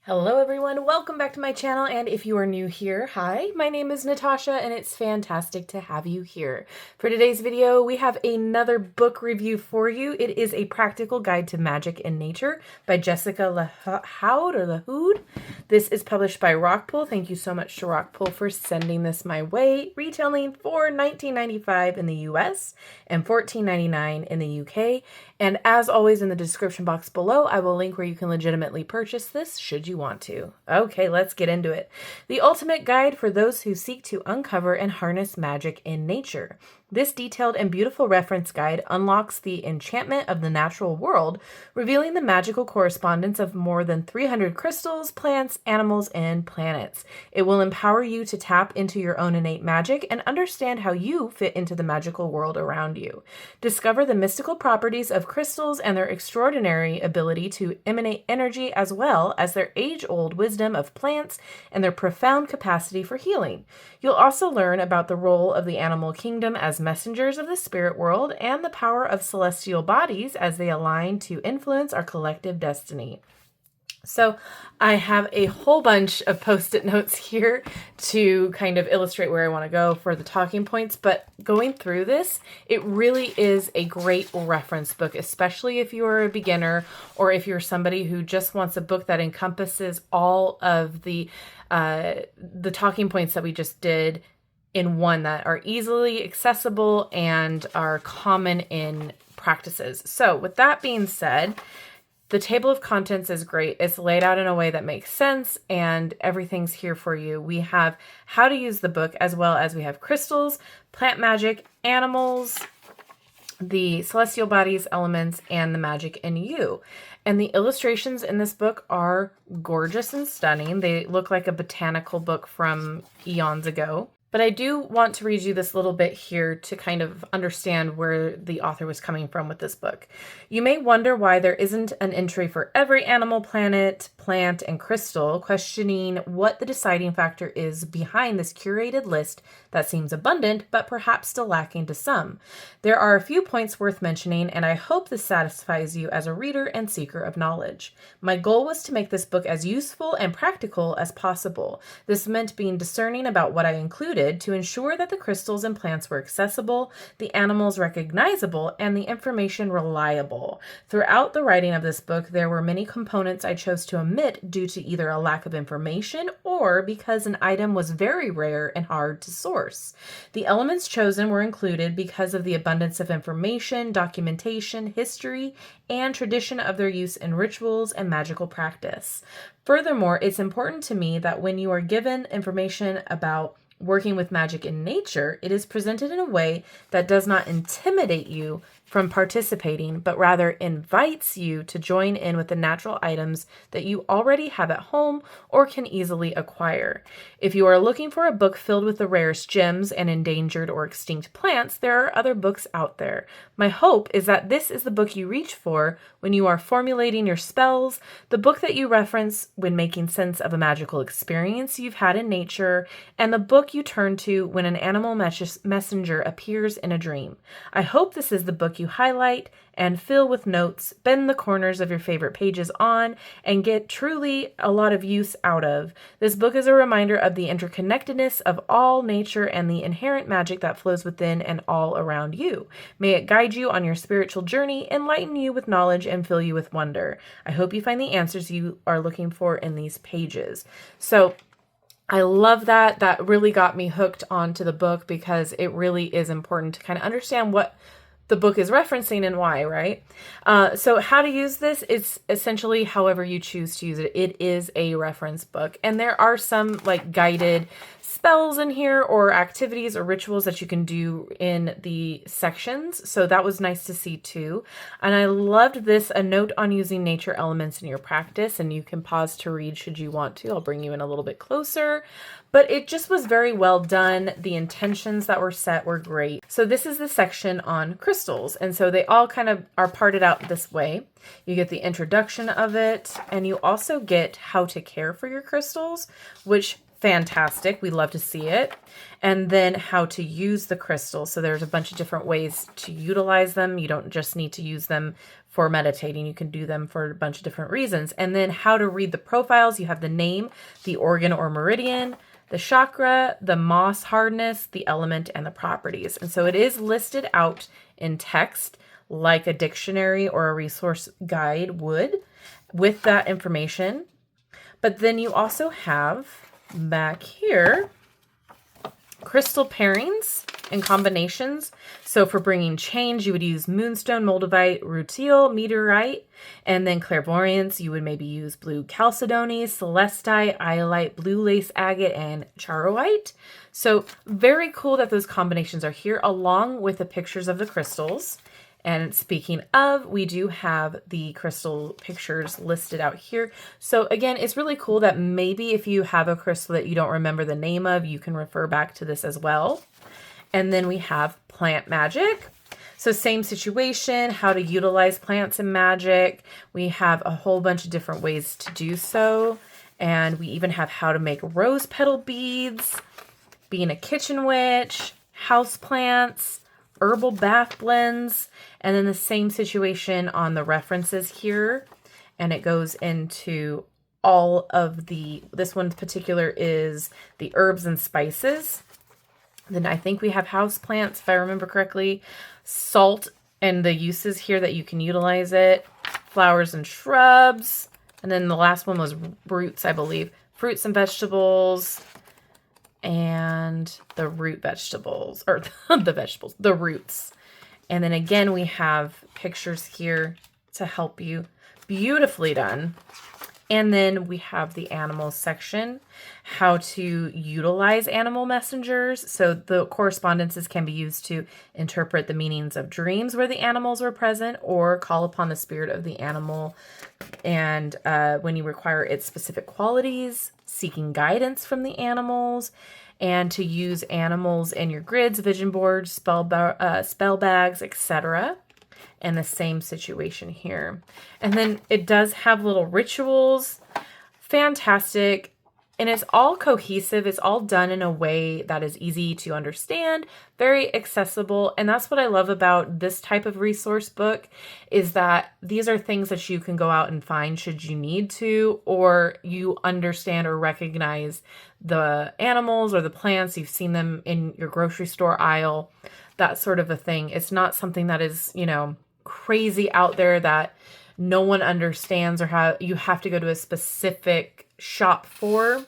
Hello everyone, welcome back to my channel, and if you are new here, hi, my name is Natasha and it's fantastic to have you here. For today's video, we have another book review for you. It is A Practical Guide to Magic in Nature by Jessica Lahoud. This is published by Rockpool. Thank you so much to Rockpool for sending this my way. Retailing for $19.95 in the US and $14.99 in the UK. And as always, in the description box below, I will link where you can legitimately purchase this should you want to. Okay, let's get into it. The ultimate guide for those who seek to uncover and harness magic in nature. This detailed and beautiful reference guide unlocks the enchantment of the natural world, revealing the magical correspondence of more than 300 crystals, plants, animals, and planets. It will empower you to tap into your own innate magic and understand how you fit into the magical world around you. Discover the mystical properties of crystals and their extraordinary ability to emanate energy, as well as their age-old wisdom of plants and their profound capacity for healing. You'll also learn about the role of the animal kingdom as messengers of the spirit world and the power of celestial bodies as they align to influence our collective destiny. So I have a whole bunch of post-it notes here to kind of illustrate where I want to go for the talking points, but going through this, it really is a great reference book, especially if you're a beginner or if you're somebody who just wants a book that encompasses all of the talking points that we just did in one, that are easily accessible and are common in practices. So with that being said, the table of contents is great. It's laid out in a way that makes sense and everything's here for you. We have how to use the book, as well as we have crystals, plant magic, animals, the celestial bodies, elements, and the magic in you. And the illustrations in this book are gorgeous and stunning. They look like a botanical book from eons ago. But I do want to read you this little bit here to kind of understand where the author was coming from with this book. You may wonder why there isn't an entry for every animal, planet, plant, and crystal, questioning what the deciding factor is behind this curated list that seems abundant, but perhaps still lacking to some. There are a few points worth mentioning, and I hope this satisfies you as a reader and seeker of knowledge. My goal was to make this book as useful and practical as possible. This meant being discerning about what I included to ensure that the crystals and plants were accessible, the animals recognizable, and the information reliable. Throughout the writing of this book, there were many components I chose to omit due to either a lack of information or because an item was very rare and hard to source. The elements chosen were included because of the abundance of information, documentation, history, and tradition of their use in rituals and magical practice. Furthermore, it's important to me that when you are given information about working with magic in nature, it is presented in a way that does not intimidate you from participating, but rather invites you to join in with the natural items that you already have at home or can easily acquire. If you are looking for a book filled with the rarest gems and endangered or extinct plants, there are other books out there. My hope is that this is the book you reach for when you are formulating your spells, the book that you reference when making sense of a magical experience you've had in nature, and the book you turn to when an animal messenger appears in a dream. I hope this is the book you highlight and fill with notes, bend the corners of your favorite pages on, and get truly a lot of use out of. This book is a reminder of the interconnectedness of all nature and the inherent magic that flows within and all around you. May it guide you on your spiritual journey, enlighten you with knowledge, and fill you with wonder. I hope you find the answers you are looking for in these pages. So I love that. That really got me hooked onto the book because it really is important to kind of understand what the book is referencing and why, right? So how to use this, it's essentially however you choose to use it. It is a reference book. And there are some like guided spells in here or activities or rituals that you can do in the sections. So that was nice to see too. And I loved this, a note on using nature elements in your practice. And you can pause to read should you want to. I'll bring you in a little bit closer. But it just was very well done. The intentions that were set were great. So this is the section on crystals. And so they all kind of are parted out this way. You get the introduction of it, and you also get how to care for your crystals, which fantastic. We love to see it. And then how to use the crystals. So there's a bunch of different ways to utilize them. You don't just need to use them for meditating. You can do them for a bunch of different reasons. And then how to read the profiles. You have the name, the organ or meridian, the chakra, the moss hardness, the element, and the properties. And so it is listed out in text like a dictionary or a resource guide would with that information. But then you also have back here crystal pairings and combinations. So for bringing change, you would use moonstone, moldavite, rutile, meteorite, and then clairvoyance, you would maybe use blue chalcedony, celestite, iolite, blue lace agate, and charoite. So very cool that those combinations are here along with the pictures of the crystals. And speaking of, we do have the crystal pictures listed out here. So again, it's really cool that maybe if you have a crystal that you don't remember the name of, you can refer back to this as well. And then we have plant magic. So same situation, how to utilize plants in magic. We have a whole bunch of different ways to do so. And we even have how to make rose petal beads, being a kitchen witch, house plants, herbal bath blends, and then the same situation on the references here. And it goes into all of this one in particular is the herbs and spices. Then I think we have house plants, if I remember correctly, salt and the uses here that you can utilize it, flowers and shrubs. And then the last one was roots, I believe, fruits and vegetables, and the root vegetables, or the vegetables, the roots. And then again, we have pictures here to help you. Beautifully done. And then we have the animals section, how to utilize animal messengers. So the correspondences can be used to interpret the meanings of dreams where the animals were present, or call upon the spirit of the animal. And when you require its specific qualities, seeking guidance from the animals, and to use animals in your grids, vision boards, spell bags, etc. And the same situation here. And then it does have little rituals. Fantastic. And it's all cohesive. It's all done in a way that is easy to understand, very accessible. And that's what I love about this type of resource book, is that these are things that you can go out and find should you need to, or you understand or recognize the animals or the plants. You've seen them in your grocery store aisle, that sort of a thing. It's not something that is, crazy out there that no one understands, or how you have to go to a specific shop for.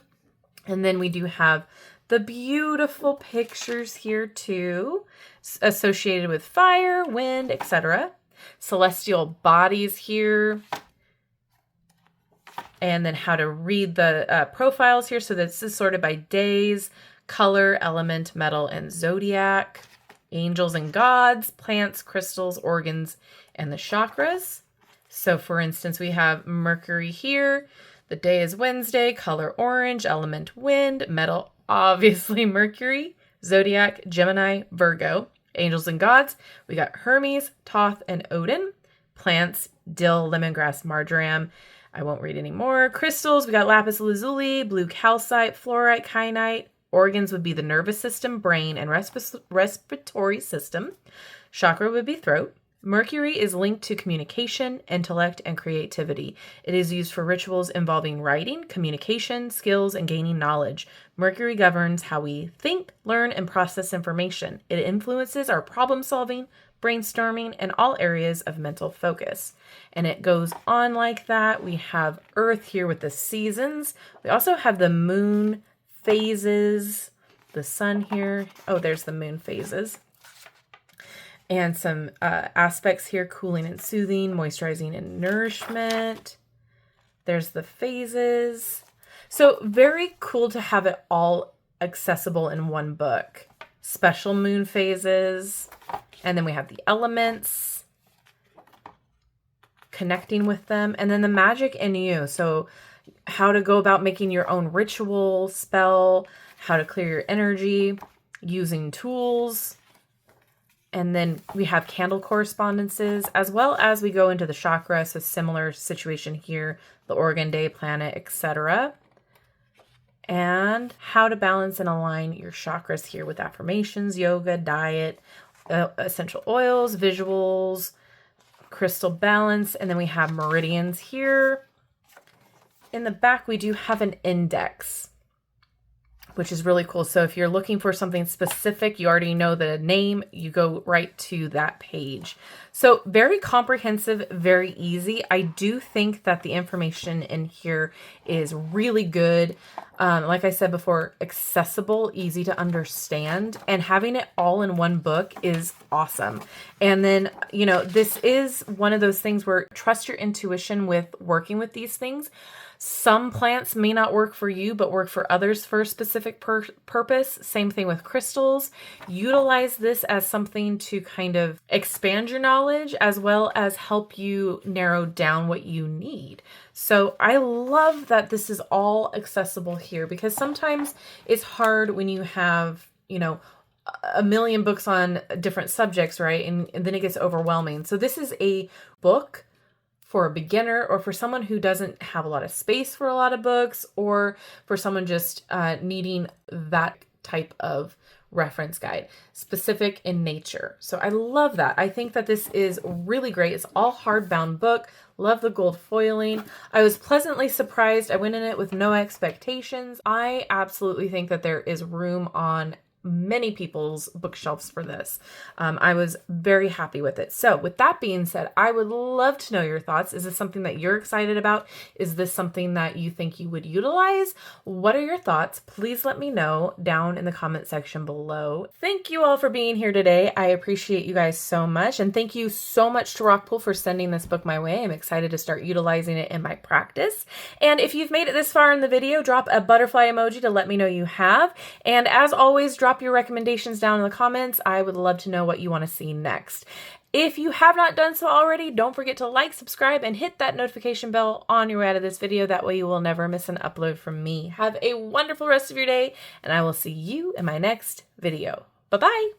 And then we do have the beautiful pictures here too, associated with fire, wind, etc. Celestial bodies here. And then how to read the profiles here. So this is sorted by days, color, element, metal, and zodiac. Angels and gods, plants, crystals, organs, and the chakras. So for instance, we have Mercury here. The day is Wednesday, color orange, element wind, metal, obviously Mercury, zodiac, Gemini, Virgo. Angels and gods, we got Hermes, Thoth, and Odin. Plants, dill, lemongrass, marjoram. I won't read any more. Crystals, we got lapis lazuli, blue calcite, fluorite, kyanite. Organs would be the nervous system, brain, and respiratory system. Chakra would be throat. Mercury is linked to communication, intellect, and creativity. It is used for rituals involving writing, communication, skills, and gaining knowledge. Mercury governs how we think, learn, and process information. It influences our problem solving, brainstorming, and all areas of mental focus. And it goes on like that. We have Earth here with the seasons. We also have the moon phases, the sun here. Oh, there's the moon phases. And some aspects here, cooling and soothing, moisturizing and nourishment. There's the phases. So very cool to have it all accessible in one book. Special moon phases. And then we have the elements, connecting with them. And then the magic in you. So how to go about making your own ritual, spell, how to clear your energy, using tools. And then we have candle correspondences, as well as we go into the chakra. So similar situation here, the organ, day, planet, etc. and how to balance and align your chakras here with affirmations, yoga, diet, essential oils, visuals, crystal balance, and then we have meridians here. In the back, we do have an index, which is really cool. So if you're looking for something specific, you already know the name, you go right to that page. So very comprehensive, very easy. I do think that the information in here is really good. Like I said before, accessible, easy to understand, and having it all in one book is awesome. And then, you know, this is one of those things where trust your intuition with working with these things. Some plants may not work for you, but work for others for a specific purpose. Same thing with crystals. Utilize this as something to kind of expand your knowledge as well as help you narrow down what you need. So I love that this is all accessible here, because sometimes it's hard when you have, you know, a million books on different subjects, right? And then it gets overwhelming. So this is a book for a beginner, or for someone who doesn't have a lot of space for a lot of books, or for someone just needing that type of reference guide, specific in nature. So I love that. I think that this is really great. It's all hardbound book. Love the gold foiling. I was pleasantly surprised. I went in it with no expectations. I absolutely think that there is room on many people's bookshelves for this. I was very happy with it. So with that being said, I would love to know your thoughts. Is this something that you're excited about? Is this something that you think you would utilize? What are your thoughts? Please let me know down in the comment section below. Thank you all for being here today. I appreciate you guys so much. And thank you so much to Rockpool for sending this book my way. I'm excited to start utilizing it in my practice. And if you've made it this far in the video, drop a butterfly emoji to let me know you have. And as always, drop your recommendations down in the comments. I would love to know what you want to see next. If you have not done so already, don't forget to like, subscribe, and hit that notification bell on your way out of this video. That way you will never miss an upload from me. Have a wonderful rest of your day, and I will see you in my next video. Bye-bye.